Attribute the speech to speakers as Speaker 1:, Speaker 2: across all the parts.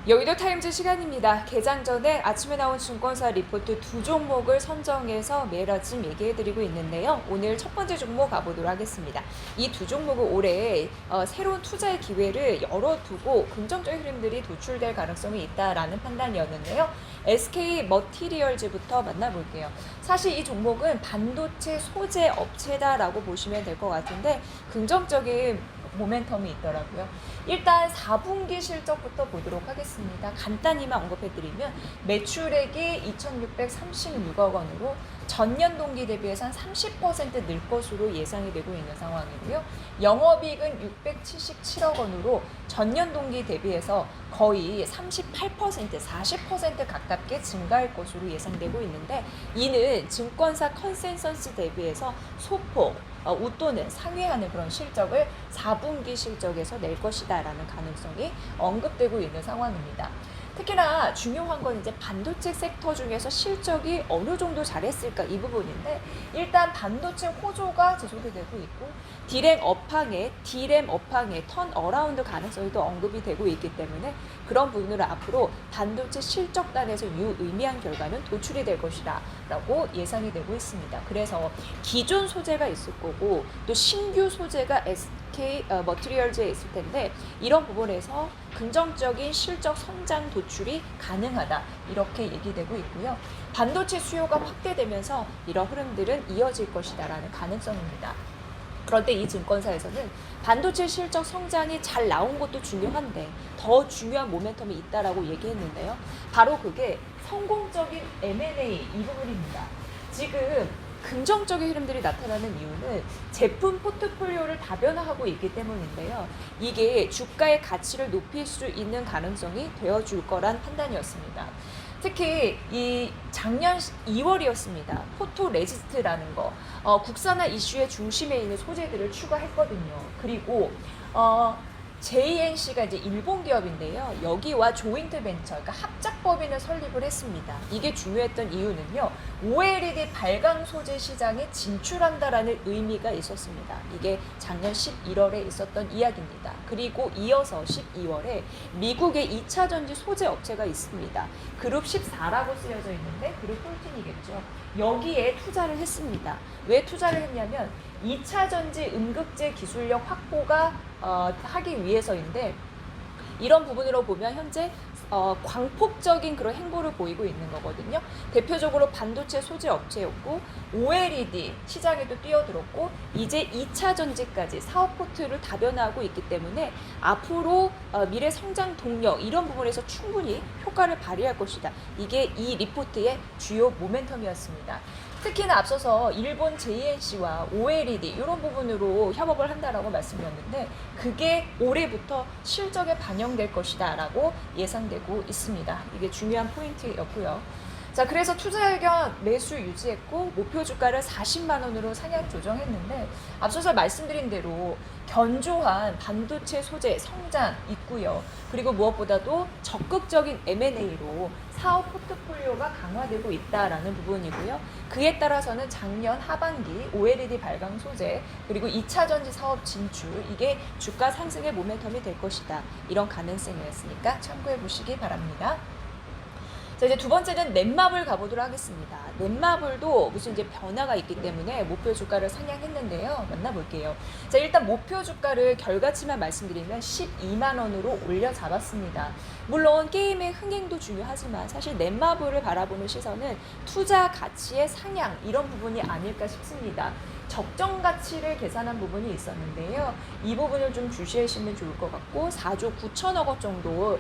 Speaker 1: 여의도 타임즈 시간입니다. 개장 전에 아침에 나온 증권사 리포트 두 종목을 선정해서 매일 아침 얘기해드리고 있는데요. 오늘 첫 번째 종목 가보도록 하겠습니다. 이 두 종목은 올해 새로운 투자의 기회를 열어두고 긍정적인 흐름들이 도출될 가능성이 있다라는 판단이었는데요. SK 머티리얼즈부터 만나볼게요. 사실 이 종목은 반도체 소재 업체다라고 보시면 될 것 같은데 긍정적인 모멘텀이 있더라고요. 일단 4분기 실적부터 보도록 하겠습니다. 간단히만 언급해드리면 매출액이 2,636억 원으로 전년 동기 대비해서 한 30% 늘 것으로 예상이 되고 있는 상황이고요. 영업이익은 677억 원으로 전년 동기 대비해서 거의 38%, 40% 가깝게 증가할 것으로 예상되고 있는데 이는 증권사 컨센서스 대비해서 소폭 웃도는 상회하는 그런 실적을 4분기 실적에서 낼 것이다라는 가능성이 언급되고 있는 상황입니다. 특히나 중요한 건 이제 반도체 섹터 중에서 실적이 어느 정도 잘했을까 이 부분인데 일단 반도체 호조가 지속이 되고 있고 디램 업황의 턴 어라운드 가능성이 또 언급이 되고 있기 때문에 그런 부분으로 앞으로 반도체 실적단에서 유의미한 결과는 도출이 될 것이다 라고 예상이 되고 있습니다. 그래서 기존 소재가 있을 거고 또 신규 소재가 SK 머티리얼즈에 있을 텐데 이런 부분에서 긍정적인 실적 성장 도출이 가능하다 이렇게 얘기되고 있고요. 반도체 수요가 확대되면서 이런 흐름들은 이어질 것이다라는 가능성입니다. 그런데 이 증권사에서는 반도체 실적 성장이 잘 나온 것도 중요한데 더 중요한 모멘텀이 있다라고 얘기했는데요. 바로 그게 성공적인 M&A 이 부분입니다. 지금 긍정적인 흐름들이 나타나는 이유는 제품 포트폴리오를 다변화하고 있기 때문인데요. 이게 주가의 가치를 높일 수 있는 가능성이 되어줄 거란 판단이었습니다. 특히 이 작년 2월이었습니다. 포토레지스트라는 거 국산화 이슈의 중심에 있는 소재들을 추가했거든요. 그리고 JNC가 이제 일본 기업인데요. 여기와 조인트 벤처, 그러니까 합작법인을 설립을 했습니다. 이게 중요했던 이유는요. OLED 발광 소재 시장에 진출한다라는 의미가 있었습니다. 이게 작년 11월에 있었던 이야기입니다. 그리고 이어서 12월에 미국의 2차 전지 소재 업체가 있습니다. 그룹 14라고 쓰여져 있는데 그룹 14이겠죠. 여기에 투자를 했습니다. 왜 투자를 했냐면 2차 전지 음극재 기술력 확보가 하기 위해서인데 이런 부분으로 보면 현재 광폭적인 그런 행보를 보이고 있는 거거든요. 대표적으로 반도체 소재 업체였고 OLED 시장에도 뛰어들었고 이제 2차 전지까지 사업 포트를 다변화하고 있기 때문에 앞으로 미래 성장 동력 이런 부분에서 충분히 효과를 발휘할 것이다. 이게 이 리포트의 주요 모멘텀이었습니다. 특히나 앞서서 일본 JNC와 OLED 이런 부분으로 협업을 한다라고 말씀드렸는데 그게 올해부터 실적에 반영될 것이다 라고 예상되고 있습니다. 이게 중요한 포인트였고요. 자, 그래서 투자 의견 매수 유지했고 목표 주가를 40만 원으로 상향 조정했는데 앞서서 말씀드린 대로 견조한 반도체 소재 성장 있고요. 그리고 무엇보다도 적극적인 M&A로 사업 포트폴리오가 강화되고 있다라는 부분이고요. 그에 따라서는 작년 하반기 OLED 발광 소재 그리고 2차 전지 사업 진출 이게 주가 상승의 모멘텀이 될 것이다. 이런 가능성이었으니까 참고해 보시기 바랍니다. 자, 이제 두 번째는 넷마블 가보도록 하겠습니다. 넷마블도 무슨 이제 변화가 있기 때문에 목표 주가를 상향했는데요. 만나볼게요. 자, 일단 목표 주가를 결과치만 말씀드리면 12만 원으로 올려 잡았습니다. 물론 게임의 흥행도 중요하지만 사실 넷마블을 바라보는 시선은 투자 가치의 상향 이런 부분이 아닐까 싶습니다. 적정 가치를 계산한 부분이 있었는데요. 이 부분을 좀 주시하시면 좋을 것 같고 4조 9천억 원 정도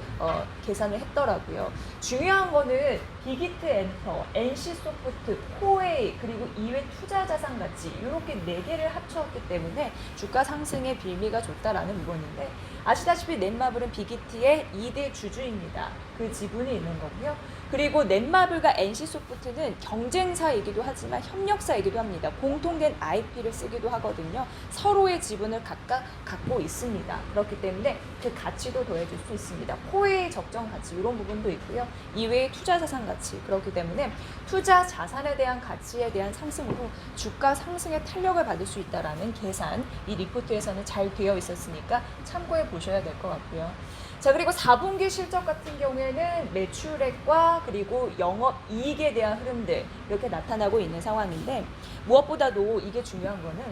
Speaker 1: 계산을 했더라고요. 중요한 거는 빅히트 엔터, NC소프트, 코웨이 그리고 이외 투자 자산 가치 이렇게 4개를 합쳤기 때문에 주가 상승의 빌미가 좋다라는 부분인데 아시다시피 넷마블은 빅히트의 2대 주주입니다. 그 지분이 있는 거고요. 그리고 넷마블과 NC소프트는 경쟁사이기도 하지만 협력사이기도 합니다. 공통된 IP를 쓰기도 하거든요. 서로의 지분을 각각 갖고 있습니다. 그렇기 때문에 그 가치도 더해줄 수 있습니다. 코웨이 적정 가치 이런 부분도 있고요. 이외에 투자 자산 가치 그렇기 때문에 투자 자산에 대한 가치에 대한 상승으로 주가 상승의 탄력을 받을 수 있다라는 계산 이 리포트에서는 잘 되어 있었으니까 참고해 보셔야 될 것 같고요. 자, 그리고 4분기 실적 같은 경우에는 매출액과 그리고 영업이익에 대한 흐름들 이렇게 나타나고 있는 상황인데, 무엇보다도 이게 중요한 거는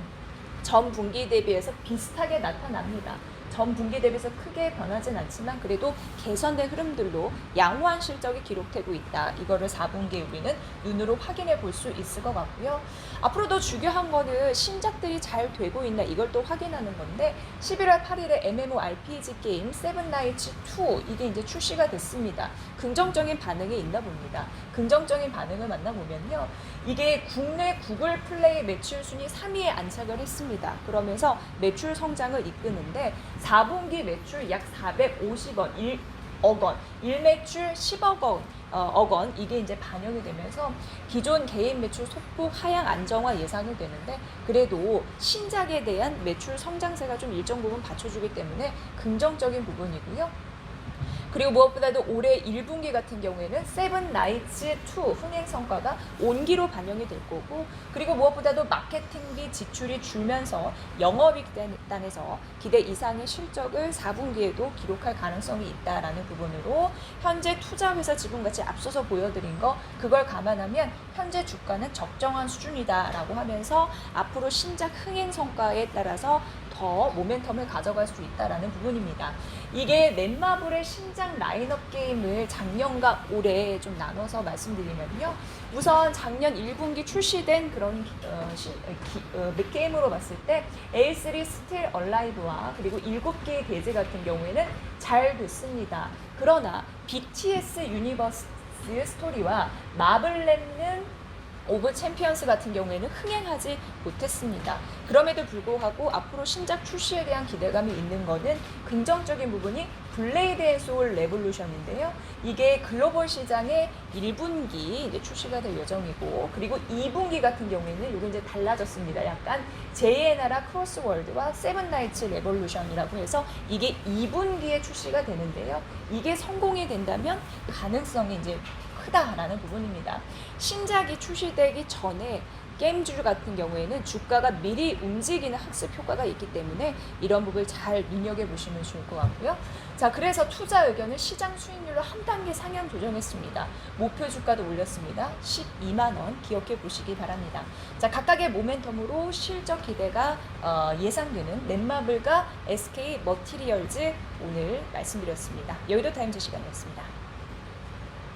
Speaker 1: 전 분기 대비해서 비슷하게 나타납니다. 전 분기 대비해서 크게 변하진 않지만 그래도 개선된 흐름들로 양호한 실적이 기록되고 있다. 이거를 4분기에 우리는 눈으로 확인해 볼 수 있을 것 같고요. 앞으로 더 중요한 거는 신작들이 잘 되고 있나 이걸 또 확인하는 건데, 11월 8일에 MMORPG 게임 세븐나이츠 2 이게 이제 출시가 됐습니다. 긍정적인 반응이 있나 봅니다. 긍정적인 반응을 만나보면요, 이게 국내 구글 플레이 매출 순위 3위에 안착을 했습니다. 그러면서 매출 성장을 이끄는데 4분기 매출 약 450원, 1억 원, 일매출 10억 원, 억 원, 이게 이제 반영이 되면서 기존 개인 매출 소폭 하향 안정화 예상이 되는데, 그래도 신작에 대한 매출 성장세가 좀 일정 부분 받쳐주기 때문에 긍정적인 부분이고요. 그리고 무엇보다도 올해 1분기 같은 경우에는 세븐나이츠 2 흥행 성과가 온기로 반영이 될 거고, 그리고 무엇보다도 마케팅비 지출이 줄면서 영업이익단에서 기대 이상의 실적을 4분기에도 기록할 가능성이 있다라는 부분으로 현재 투자회사 지분같이 앞서서 보여드린 거, 그걸 감안하면 현재 주가는 적정한 수준이다라고 하면서 앞으로 신작 흥행 성과에 따라서 더 모멘텀을 가져갈 수 있다라는 부분입니다. 이게 넷마블의 신작 라인업 게임을 작년과 올해 좀 나눠서 말씀드리면요, 우선 작년 1분기 출시된 그런 게임으로 봤을 때 A3 스틸 얼라이브와 그리고 7개의 대제 같은 경우에는 잘 됐습니다. 그러나 BTS 유니버스 스토리와 마블 랩는 오브 챔피언스 같은 경우에는 흥행하지 못했습니다. 그럼에도 불구하고 앞으로 신작 출시에 대한 기대감이 있는 것은 긍정적인 부분이 블레이드 앤 소울 레볼루션인데요. 이게 글로벌 시장에 1분기 이제 출시가 될 예정이고, 그리고 2분기 같은 경우에는 이게 이제 달라졌습니다. 약간 제2의 나라 크로스월드와 세븐나이츠 레볼루션이라고 해서 이게 2분기에 출시가 되는데요. 이게 성공이 된다면 가능성이 이제 크다라는 부분입니다. 신작이 출시되기 전에 게임주 같은 경우에는 주가가 미리 움직이는 학습 효과가 있기 때문에 이런 부분을 잘 눈여겨보시면 좋을 것 같고요. 자, 그래서 투자 의견은 시장 수익률로 한 단계 상향 조정했습니다. 목표 주가도 올렸습니다. 12만 원 기억해 보시기 바랍니다. 자, 각각의 모멘텀으로 실적 기대가 예상되는 넷마블과 SK 머티리얼즈 오늘 말씀드렸습니다. 여의도 타임즈 시간이었습니다.